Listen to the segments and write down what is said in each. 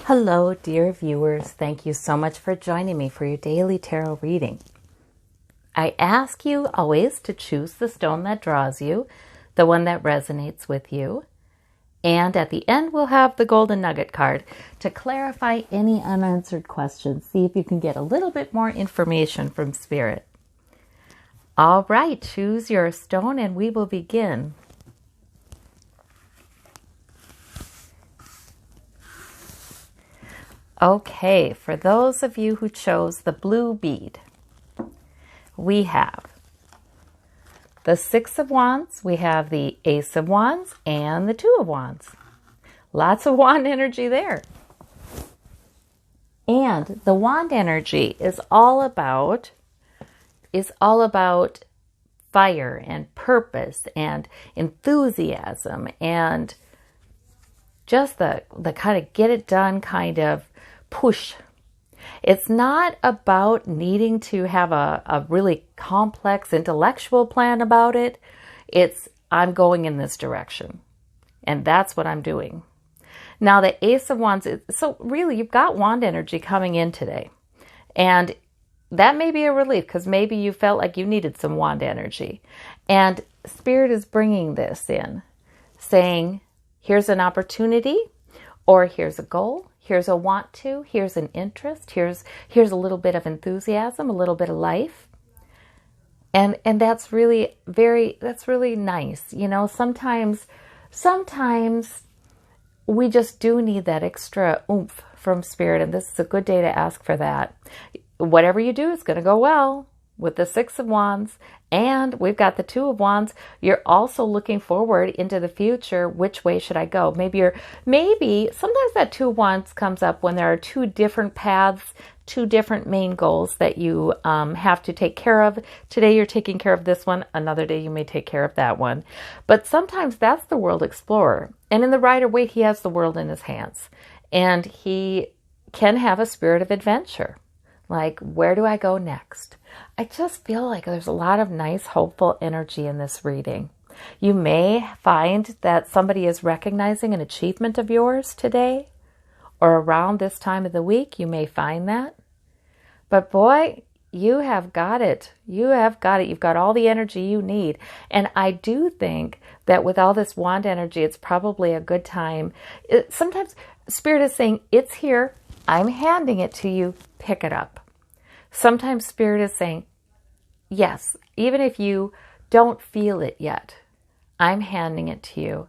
Hello, dear viewers. Thank you so much for joining me for your daily tarot reading. I ask you always to choose the stone that draws you, the one that resonates with you. And at the end, we'll have the golden nugget card to clarify any unanswered questions. See if you can get a little bit more information from Spirit. All right, choose your stone and we will begin. Okay, for those of you who chose the blue bead, we have the Six of Wands, we have the Ace of Wands, and the Two of Wands. Lots of wand energy there. And the wand energy is all about fire and purpose and enthusiasm and just the kind of get it done kind of push. It's not about needing to have a really complex intellectual plan about it. It's I'm going in this direction. And that's what I'm doing. Now the Ace of Wands, so really you've got wand energy coming in today. And that may be a relief because maybe you felt like you needed some wand energy. And Spirit is bringing this in, saying, here's an opportunity, or here's a goal, here's a want to, here's an interest, here's a little bit of enthusiasm, a little bit of life. And that's really nice. You know, sometimes we just do need that extra oomph from Spirit, and this is a good day to ask for that. Whatever you do is going to go well with the Six of Wands, and we've got the Two of Wands. You're also looking forward into the future. Which way should I go? Maybe sometimes that Two of Wands comes up when there are two different paths, two different main goals that you have to take care of. Today you're taking care of this one. Another day you may take care of that one. But sometimes that's the world explorer. And in the Rider-Waite, he has the world in his hands. And he can have a spirit of adventure. Like, where do I go next? I just feel like there's a lot of nice, hopeful energy in this reading. You may find that somebody is recognizing an achievement of yours today, or around this time of the week, you may find that. But boy, you have got it. You have got it. You've got all the energy you need. And I do think that with all this wand energy, it's probably a good time. Sometimes Spirit is saying, it's here. I'm handing it to you. Pick it up. Sometimes Spirit is saying, yes, even if you don't feel it yet, I'm handing it to you.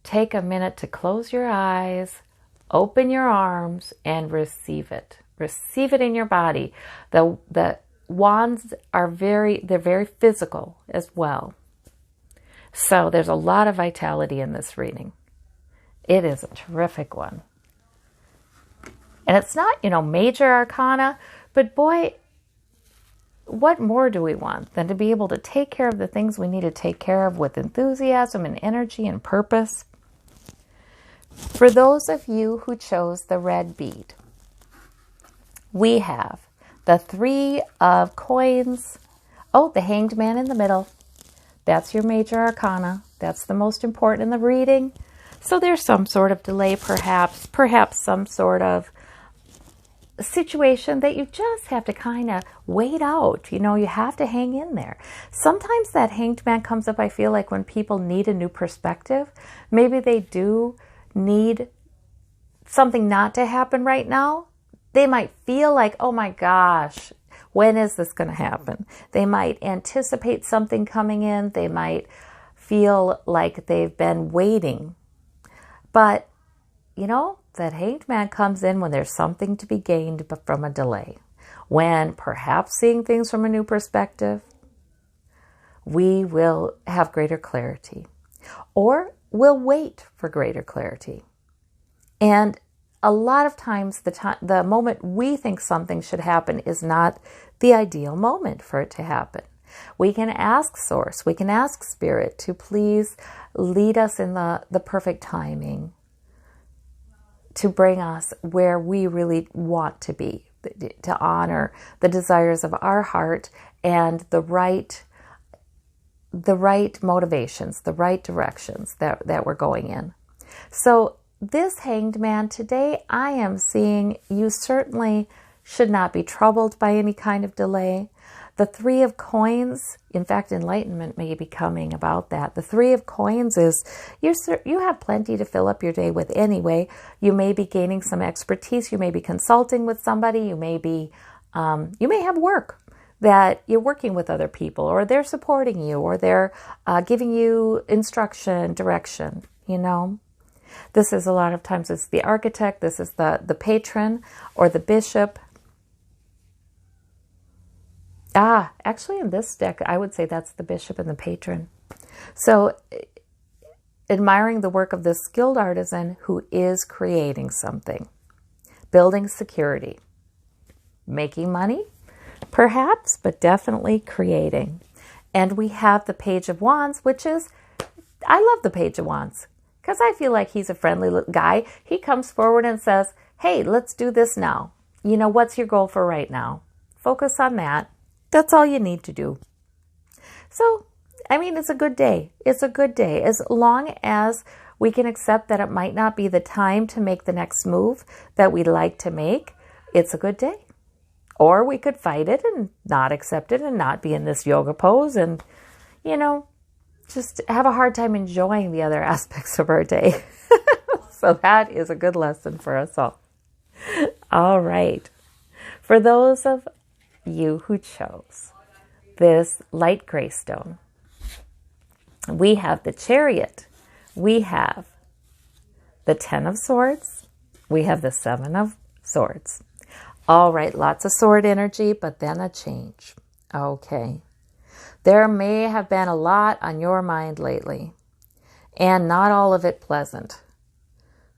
Take a minute to close your eyes, open your arms, and receive it. Receive it in your body. The wands are they're very physical as well. So there's a lot of vitality in this reading. It is a terrific one. And it's not, major arcana, but boy, what more do we want than to be able to take care of the things we need to take care of with enthusiasm and energy and purpose? For those of you who chose the red bead, we have the Three of Coins. Oh, the Hanged Man in the middle. That's your major arcana. That's the most important in the reading. So there's some sort of delay, perhaps some sort of situation that you just have to kind of wait out. You have to hang in there. Sometimes that Hanged Man comes up, I feel like, when people need a new perspective. Maybe they do need something not to happen right now. They might feel like, oh my gosh, when is this going to happen? They might anticipate something coming in. They might feel like they've been waiting. But, that Hanged Man comes in when there's something to be gained from a delay. When perhaps seeing things from a new perspective, we will have greater clarity. Or we'll wait for greater clarity. And a lot of times the moment we think something should happen is not the ideal moment for it to happen. We can ask Source, we can ask Spirit to please lead us in the perfect timing, to bring us where we really want to be, to honor the desires of our heart and the right motivations, the right directions that we're going in. So this Hanged Man today, I am seeing you certainly should not be troubled by any kind of delay. The Three of Coins, in fact, enlightenment may be coming about that. The Three of Coins is you have plenty to fill up your day with anyway. You may be gaining some expertise. You may be consulting with somebody. You may have work that you're working with other people, or they're supporting you, or they're giving you instruction, direction, you know. This is a lot of times it's the architect. This is the patron or the bishop. Actually in this deck, I would say that's the bishop and the patron. So admiring the work of this skilled artisan who is creating something, building security, making money, perhaps, but definitely creating. And we have the Page of Wands, which is, I love the Page of Wands because I feel like he's a friendly guy. He comes forward and says, hey, let's do this now. You know, what's your goal for right now? Focus on that. That's all you need to do. So, I mean, it's a good day. It's a good day. As long as we can accept that it might not be the time to make the next move that we'd like to make, it's a good day. Or we could fight it and not accept it and not be in this yoga pose and, you know, just have a hard time enjoying the other aspects of our day. So that is a good lesson for us all. All right. For those of you who chose this light gray stone, we have the Chariot, we have the Ten of Swords, we have the Seven of Swords. All right, lots of sword energy, but then a change. Okay. There may have been a lot on your mind lately, and not all of it pleasant.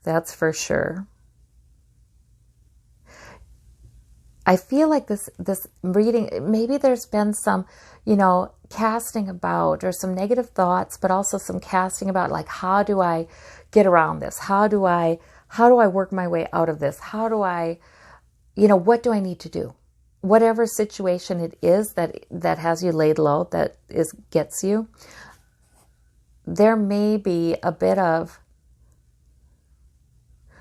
That's for sure. I feel like this reading, maybe there's been some, you know, casting about or some negative thoughts, but also some casting about, like, how do I get around this? How do I work my way out of this? How do I, you know, what do I need to do? Whatever situation it is that has you laid low, gets you, there may be a bit of,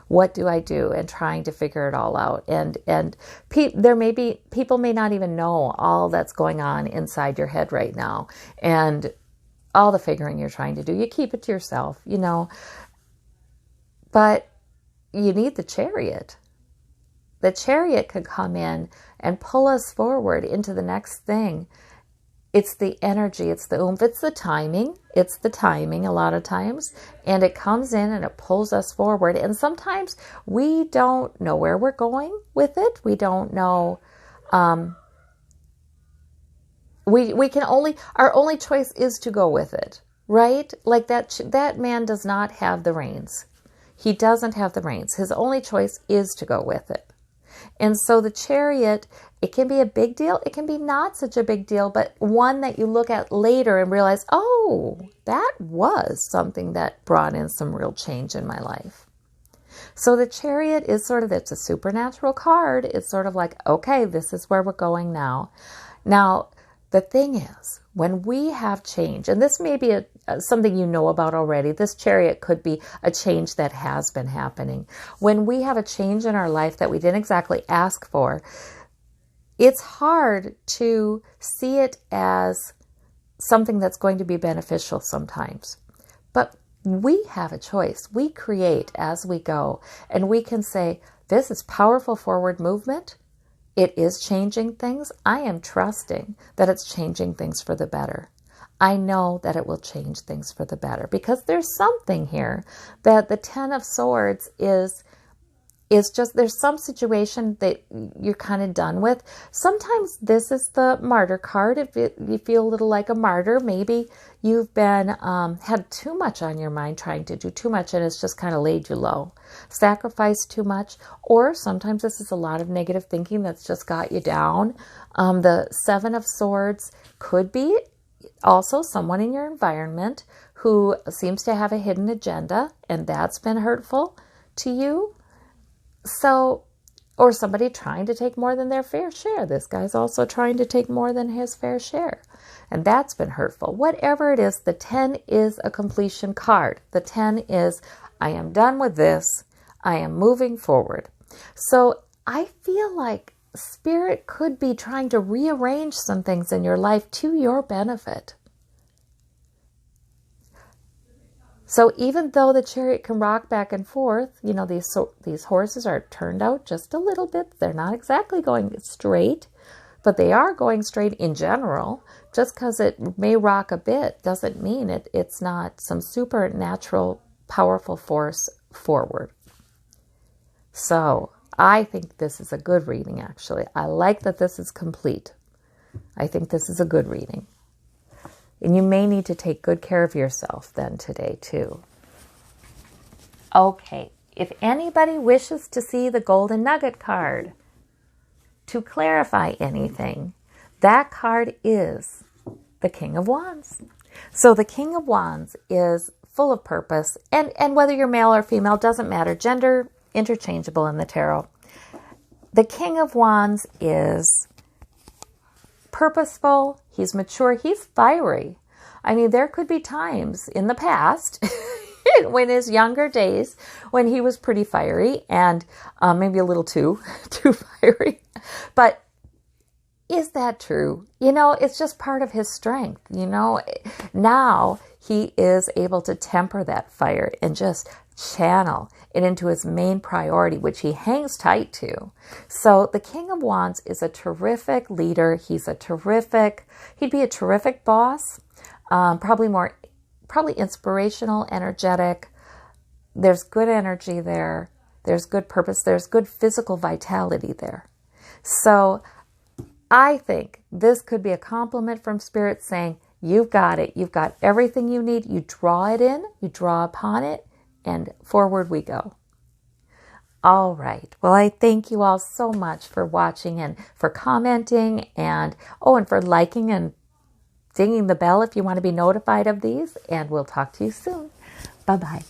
what do I do? And trying to figure it all out. And people may not even know all that's going on inside your head right now. And all the figuring you're trying to do, you keep it to yourself, you know. But you need the Chariot. The Chariot could come in and pull us forward into the next thing. It's the energy, it's the oomph, it's the timing. It's the timing a lot of times. And it comes in and it pulls us forward. And sometimes we don't know where we're going with it. We don't know. We can only, our only choice is to go with it, right? Like that man does not have the reins. He doesn't have the reins. His only choice is to go with it. And so the Chariot, it can be a big deal. It can be not such a big deal, but one that you look at later and realize, oh, that was something that brought in some real change in my life. So the Chariot is sort of, it's a supernatural card. It's sort of like, okay, this is where we're going now. Now, the thing is, when we have change, and this may be something you know about already, this Chariot could be a change that has been happening. When we have a change in our life that we didn't exactly ask for, it's hard to see it as something that's going to be beneficial sometimes. But we have a choice. We create as we go, and we can say, this is powerful forward movement. It is changing things. I am trusting that it's changing things for the better. I know that it will change things for the better because there's something here that the Ten of Swords is just, there's some situation that you're kind of done with. Sometimes this is the martyr card. If you feel a little like a martyr, maybe you've been had too much on your mind, trying to do too much, and it's just kind of laid you low. Sacrifice too much, or sometimes this is a lot of negative thinking that's just got you down. The Seven of Swords could be also someone in your environment who seems to have a hidden agenda, and that's been hurtful to you. So, or somebody trying to take more than their fair share. This guy's also trying to take more than his fair share. And that's been hurtful. Whatever it is, the 10 is a completion card. The 10 is, I am done with this. I am moving forward. So I feel like Spirit could be trying to rearrange some things in your life to your benefit. So even though the Chariot can rock back and forth, you know, these horses are turned out just a little bit. They're not exactly going straight, but they are going straight in general. Just because it may rock a bit doesn't mean it's not some supernatural, powerful force forward. So I think this is a good reading, actually. I like that this is complete. I think this is a good reading. And you may need to take good care of yourself then today too. Okay, if anybody wishes to see the Golden Nugget card to clarify anything, that card is the King of Wands. So the King of Wands is full of purpose, and whether you're male or female, doesn't matter. Gender, interchangeable in the tarot. The King of Wands is purposeful, he's mature, he's fiery. I mean, there could be times in the past, in his younger days, when he was pretty fiery and maybe a little too fiery. But is that true? You know, it's just part of his strength. You know, now he is able to temper that fire and just channel it into his main priority, which he hangs tight to. So the King of Wands is a terrific leader. He'd be a terrific boss, probably inspirational, energetic. There's good energy there. There's good purpose. There's good physical vitality there. So I think this could be a compliment from Spirit saying, you've got it. You've got everything you need. You draw it in, you draw upon it, and forward we go. All right. Well, I thank you all so much for watching and for commenting and for liking and dinging the bell if you want to be notified of these. And we'll talk to you soon. Bye-bye.